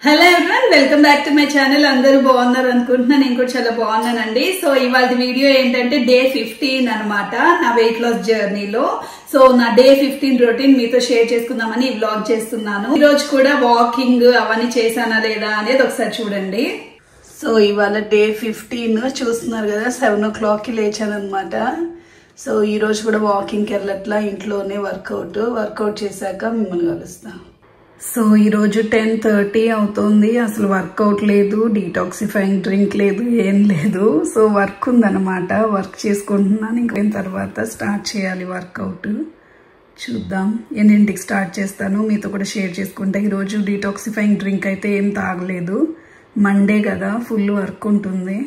Hello everyone, welcome back to my channel. అందరూ బాగున్నారు అనుకుంటున్నా. నేను కూడా చాలా బాగున్నానండి. సో ఇవాళ వీడియో ఏంటంటే డే 15 అనమాట నా వెయిట్ లాస్ జర్నీలో. సో నా డే 15 రొటీన్ మీతో షేర్ చేసుకుందామని ఈ వ్లాగ్ చేస్తున్నాను. ఈ రోజు కూడా వాకింగ్ అవన్నీ చేశానా లేదా అనేది ఒకసారి చూడండి. సో ఇవాళ డే 15 చూస్తున్నారు కదా, 7 o'clock లేచాను అనమాట. సో ఈ రోజు కూడా వాకింగ్కి వెళ్ళట్లా, ఇంట్లోనే వర్కౌట్ చేశాక మిమ్మల్ని కలుస్తా. సో ఈరోజు 10:30 అవుతుంది. అసలు వర్కౌట్ లేదు, డీటాక్సిఫైయింగ్ డ్రింక్ లేదు, ఏం లేదు. సో వర్క్ ఉందన్నమాట, వర్క్ చేసుకుంటున్నాను. ఇంకొక తర్వాత స్టార్ట్ చేయాలి వర్కౌట్. చూద్దాం ఎన్నింటికి స్టార్ట్ చేస్తాను, మీతో కూడా షేర్ చేసుకుంటా. ఈరోజు డీటాక్సిఫైయింగ్ డ్రింక్ అయితే ఏం తాగలేదు, మండే కదా, ఫుల్ వర్క్ ఉంటుంది.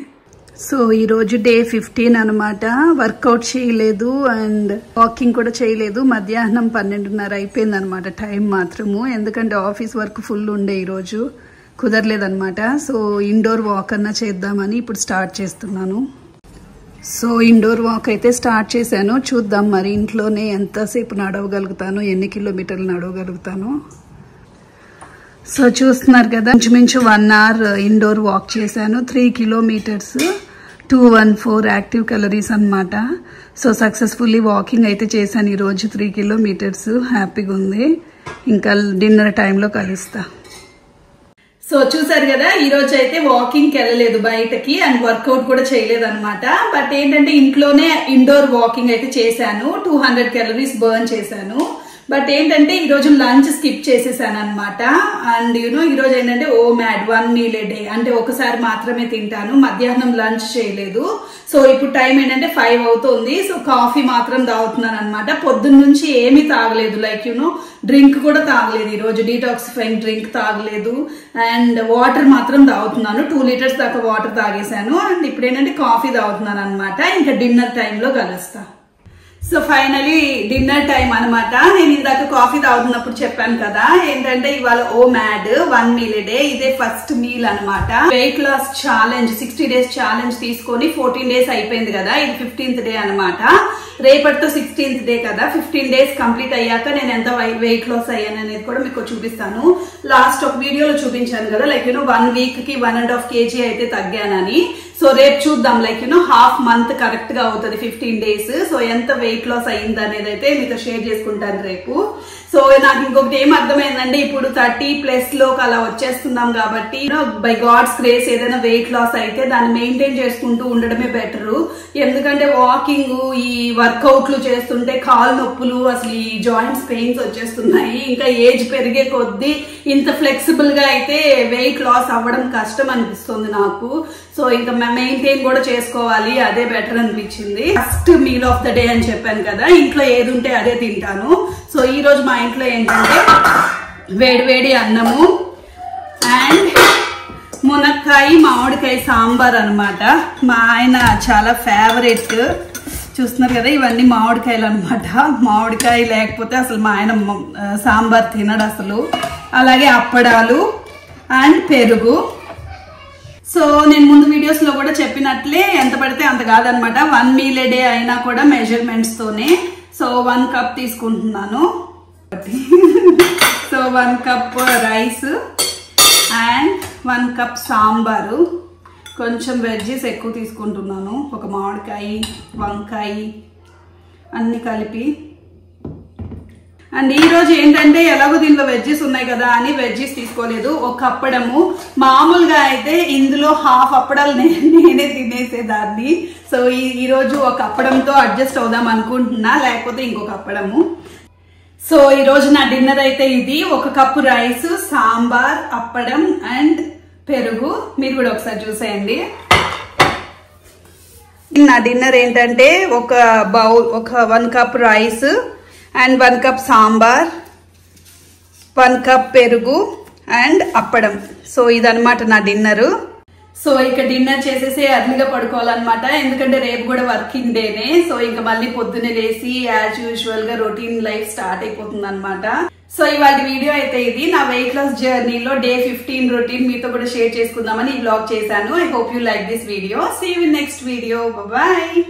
సో ఈరోజు డే 15 అనమాట. వర్కౌట్ చేయలేదు అండ్ వాకింగ్ కూడా చేయలేదు. మధ్యాహ్నం 12:30 అయిపోయింది అనమాట టైం మాత్రము, ఎందుకంటే ఆఫీస్ వర్క్ ఫుల్ ఉండే ఈరోజు, కుదరలేదనమాట. సో ఇండోర్ వాక్ అన్నా చేద్దామని ఇప్పుడు స్టార్ట్ చేస్తున్నాను. సో ఇండోర్ వాక్ అయితే స్టార్ట్ చేశాను. చూద్దాం మరి ఇంట్లోనే ఎంతసేపు నడవగలుగుతాను, ఎన్ని కిలోమీటర్లు నడవగలుగుతాను. సో చూస్తున్నారు కదా, ఇంచుమించు 1 hour ఇండోర్ వాక్ చేశాను. 3 kilometers 214 యాక్టివ్ క్యాలరీస్ అనమాట. సో సక్సెస్ఫుల్లీ వాకింగ్ అయితే చేశాను ఈరోజు 3 kilometers. హ్యాపీగా ఉంది. ఇంకా డిన్నర్ టైంలో కలుస్తా. సో చూసారు కదా, ఈ రోజు అయితే వాకింగ్కి వెళ్ళలేదు బయటకి అండ్ వర్కౌట్ కూడా చేయలేదు అనమాట. బట్ ఏంటంటే ఇంట్లోనే ఇండోర్ వాకింగ్ అయితే చేశాను. 200 calories బర్న్ చేశాను. బట్ ఏంటంటే ఈ రోజు లంచ్ స్కిప్ చేసేసాను అనమాట. అండ్ ఈ రోజు ఏంటంటే OMAD 1 meal a day, అంటే ఒకసారి మాత్రమే తింటాను. మధ్యాహ్నం లంచ్ చేయలేదు. సో ఇప్పుడు టైం ఏంటంటే 5 అవుతుంది. సో కాఫీ మాత్రం తాగుతున్నాను అనమాట. పొద్దున్న నుంచి ఏమీ తాగలేదు, లైక్ డ్రింక్ కూడా తాగలేదు. ఈ రోజు డీటాక్సిఫైయింగ్ డ్రింక్ తాగలేదు అండ్ వాటర్ మాత్రం తాగుతున్నాను. 2 liters దాకా వాటర్ తాగేశాను. అండ్ ఇప్పుడు ఏంటంటే కాఫీ తాగుతున్నాను అనమాట. ఇంకా డిన్నర్ టైంలో కలుస్తా. సో ఫైనలీ డిన్నర్ టైం అనమాట. నేను ఇందాక కాఫీ తాగుతున్నప్పుడు చెప్పాను కదా, ఏంటంటే ఇవాళ OMAD 1 meal a day, ఇదే ఫస్ట్ మీల్ అనమాట. Weight loss challenge 60 days challenge తీసుకొని 14 days అయిపోయింది కదా, ఇది 15th day అనమాట. రేపటితో 16th day కదా. 15 days కంప్లీట్ అయ్యాక నేను ఎంత వెయిట్ లాస్ అయ్యాను అనేది కూడా మీకు చూపిస్తాను. లాస్ట్ ఒక వీడియోలో చూపించాను కదా, లైక్ 1 week కి 1.5 kg అయితే తగ్గానని. సో రేపు చూద్దాం, లైక్ హాఫ్ మంత్ కరెక్ట్ గా అవుతుంది 15 days. సో ఎంత వెయిట్ లాస్ అయింది అనేది అయితే మీతో షేర్ చేసుకుంటాను రేపు. సో నాకు ఇంకొకటి ఏం అర్థమైందంటే, ఇప్పుడు 30+ లోకి అలా వచ్చేస్తున్నాం కాబట్టి బై గాడ్స్ గ్రేస్ ఏదైనా వెయిట్ లాస్ అయితే దాన్ని మెయింటైన్ చేసుకుంటూ ఉండడమే బెటరు. ఎందుకంటే వాకింగ్, ఈ వర్కౌట్లు చేస్తుంటే కాలు నొప్పులు, అసలు ఈ జాయింట్స్ పెయిన్స్ వచ్చేస్తున్నాయి. ఇంకా ఏజ్ పెరిగే కొద్దీ ఇంత ఫ్లెక్సిబుల్ గా అయితే వెయిట్ లాస్ అవ్వడం కష్టం అనిపిస్తుంది నాకు. సో ఇంకా మెయింటైన్ కూడా చేసుకోవాలి, అదే బెటర్ అనిపించింది. First meal of the day అని చెప్పాను కదా, ఇంట్లో ఏది ఉంటే అదే తింటాను. సో ఈ రోజు మా ఇంట్లో ఏంటంటే వేడివేడి అన్నము అండ్ మునక్కాయ మామిడికాయ సాంబార్ అనమాట. మా ఆయన చాలా ఫేవరెట్. చూస్తున్నారు కదా, ఇవన్నీ మామిడికాయలు అనమాట. మామిడికాయ లేకపోతే అసలు మా ఆయన సాంబార్ తినడు అసలు. అలాగే అప్పడాలు అండ్ పెరుగు. సో నేను ముందు వీడియోస్ లో కూడా చెప్పినట్లే ఎంత పడితే అంత కాదనమాట. 1 meal a day అయినా కూడా మెజర్మెంట్స్ తోనే. సో 1 cup తీసుకుంటున్నాను. So 1 cup rice and 1 cup sambar. కొంచెం వెజ్జెస్ ఎక్కువ తీసుకుంటున్నాను, ఒక మామిడికాయ, వంకాయ అన్ని కలిపి. అండ్ ఈ రోజు ఏంటంటే ఎలాగో దీనిలో వెజ్జెస్ ఉన్నాయి కదా అని వెజ్జెస్ తీసుకోలేదు. ఒక అప్పడము, మామూలుగా అయితే ఇందులో హాఫ్ అప్పడాలు నేనే తినేసేదాన్ని. సో ఈ రోజు ఒక అప్పడంతో అడ్జస్ట్ అవుదాం అనుకుంటున్నా, లేకపోతే ఇంకొక అప్పడము. సో ఈ రోజు నా డిన్నర్ అయితే ఇది. 1 cup rice, sambar, appadam and పెరుగు. మీరు కూడా ఒకసారి చూసేయండి. నా డిన్నర్ ఏంటంటే ఒక 1 cup rice and 1 cup sambar, 1 cup పెరుగు అండ్ అప్పడం. సో ఇదనమాట నా డిన్నరు. సో ఇక డిన్నర్ చేసేసి అర్లీగా పడుకోవాలన్నమాట, ఎందుకంటే రేపు కూడా వర్కింగ్ డేనే. సో ఇంకా మళ్ళీ పొద్దున్నే లేసి యాజ్ యూజువల్ గా రొటీన్ లైఫ్ స్టార్ట్ అయిపోతుంది అనమాట. సో ఇవాళ వీడియో అయితే ఇది. నా వెయిట్ లాస్ జర్నీలో డే 15 రొటీన్ మీతో కూడా షేర్ చేసుకుందామని ఈ వ్లాగ్ చేశాను. I hope you like this video. See you in next video. Bye.